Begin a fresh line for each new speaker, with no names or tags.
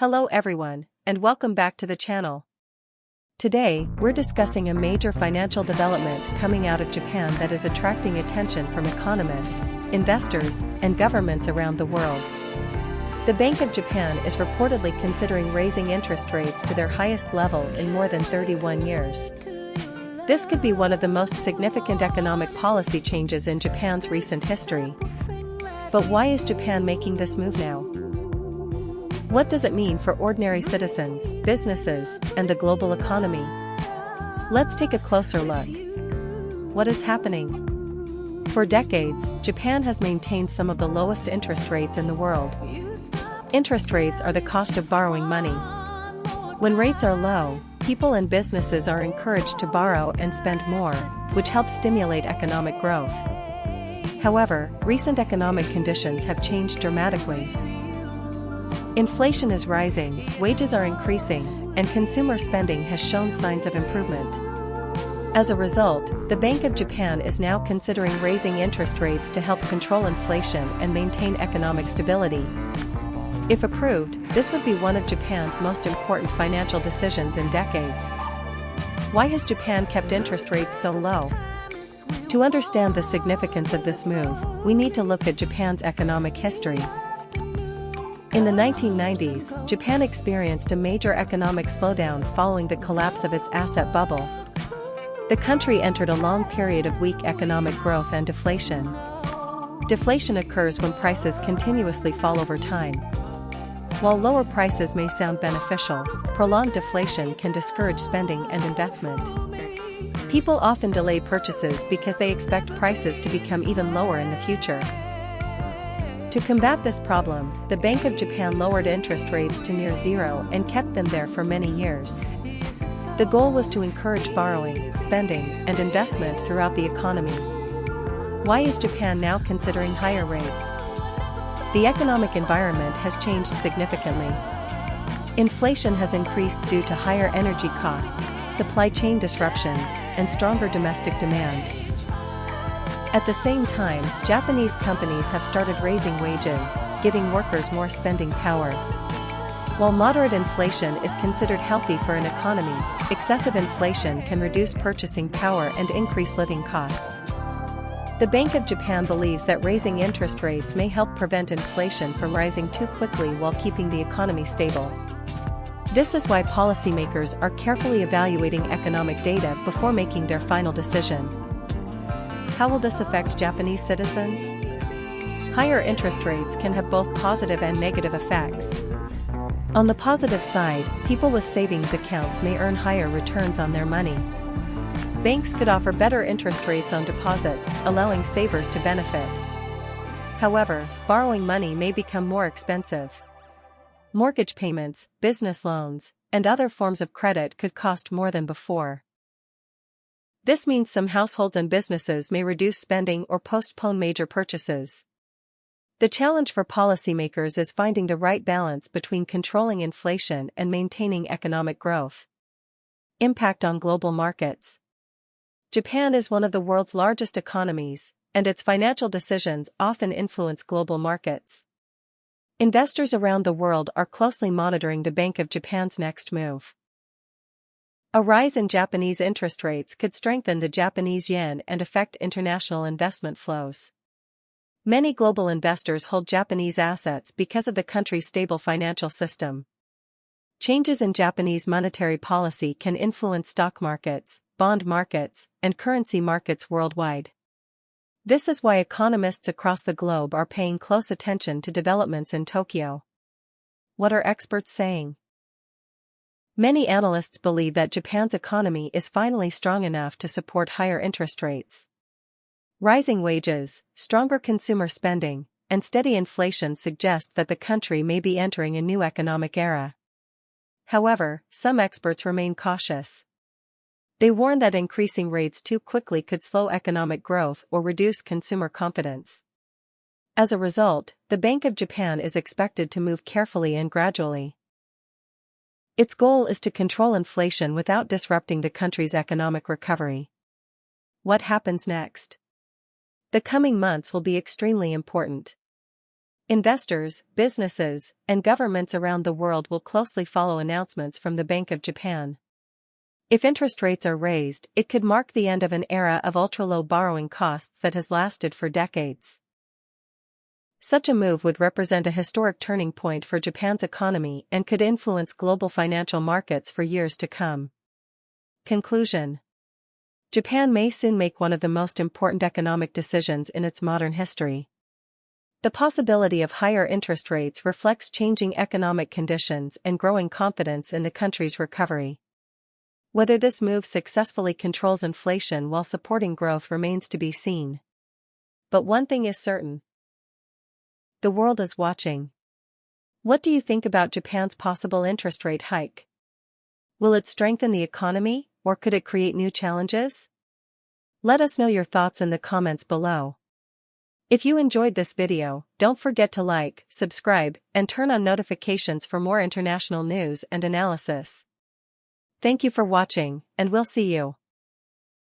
Hello everyone, and welcome back to the channel. Today, we're discussing a major financial development coming out of Japan that is attracting attention from economists, investors, and governments around the world. The Bank of Japan is reportedly considering raising interest rates to their highest level in more than 31 years. This could be one of the most significant economic policy changes in Japan's recent history. But why is Japan making this move now? What does it mean for ordinary citizens, businesses, and the global economy? Let's take a closer look. What is happening? For decades, Japan has maintained some of the lowest interest rates in the world. Interest rates are the cost of borrowing money. When rates are low, people and businesses are encouraged to borrow and spend more, which helps stimulate economic growth. However, recent economic conditions have changed dramatically. Inflation is rising, wages are increasing, and consumer spending has shown signs of improvement. As a result, the Bank of Japan is now considering raising interest rates to help control inflation and maintain economic stability. If approved, this would be one of Japan's most important financial decisions in decades. Why has Japan kept interest rates so low? To understand the significance of this move, we need to look at Japan's economic history. In the 1990s, Japan experienced a major economic slowdown following the collapse of its asset bubble. The country entered a long period of weak economic growth and deflation. Deflation occurs when prices continuously fall over time. While lower prices may sound beneficial, prolonged deflation can discourage spending and investment. People often delay purchases because they expect prices to become even lower in the future. To combat this problem, the Bank of Japan lowered interest rates to near zero and kept them there for many years. The goal was to encourage borrowing, spending, and investment throughout the economy. Why is Japan now considering higher rates? The economic environment has changed significantly. Inflation has increased due to higher energy costs, supply chain disruptions, and stronger domestic demand. At the same time, Japanese companies have started raising wages, giving workers more spending power. While moderate inflation is considered healthy for an economy, excessive inflation can reduce purchasing power and increase living costs. The Bank of Japan believes that raising interest rates may help prevent inflation from rising too quickly while keeping the economy stable. This is why policymakers are carefully evaluating economic data before making their final decision. How will this affect Japanese citizens? Higher interest rates can have both positive and negative effects. On the positive side, people with savings accounts may earn higher returns on their money. Banks could offer better interest rates on deposits, allowing savers to benefit. However, borrowing money may become more expensive. Mortgage payments, business loans, and other forms of credit could cost more than before. This means some households and businesses may reduce spending or postpone major purchases. The challenge for policymakers is finding the right balance between controlling inflation and maintaining economic growth. Impact on global markets. Japan is one of the world's largest economies, and its financial decisions often influence global markets. Investors around the world are closely monitoring the Bank of Japan's next move. A rise in Japanese interest rates could strengthen the Japanese yen and affect international investment flows. Many global investors hold Japanese assets because of the country's stable financial system. Changes in Japanese monetary policy can influence stock markets, bond markets, and currency markets worldwide. This is why economists across the globe are paying close attention to developments in Tokyo. What are experts saying? Many analysts believe that Japan's economy is finally strong enough to support higher interest rates. Rising wages, stronger consumer spending, and steady inflation suggest that the country may be entering a new economic era. However, some experts remain cautious. They warn that increasing rates too quickly could slow economic growth or reduce consumer confidence. As a result, the Bank of Japan is expected to move carefully and gradually. Its goal is to control inflation without disrupting the country's economic recovery. What happens next? The coming months will be extremely important. Investors, businesses, and governments around the world will closely follow announcements from the Bank of Japan. If interest rates are raised, it could mark the end of an era of ultra-low borrowing costs that has lasted for decades. Such a move would represent a historic turning point for Japan's economy and could influence global financial markets for years to come. Conclusion: Japan may soon make one of the most important economic decisions in its modern history. The possibility of higher interest rates reflects changing economic conditions and growing confidence in the country's recovery. Whether this move successfully controls inflation while supporting growth remains to be seen. But one thing is certain: the world is watching. What do you think about Japan's possible interest rate hike? Will it strengthen the economy, or could it create new challenges? Let us know your thoughts in the comments below. If you enjoyed this video, don't forget to like, subscribe, and turn on notifications for more international news and analysis. Thank you for watching, and we'll see you.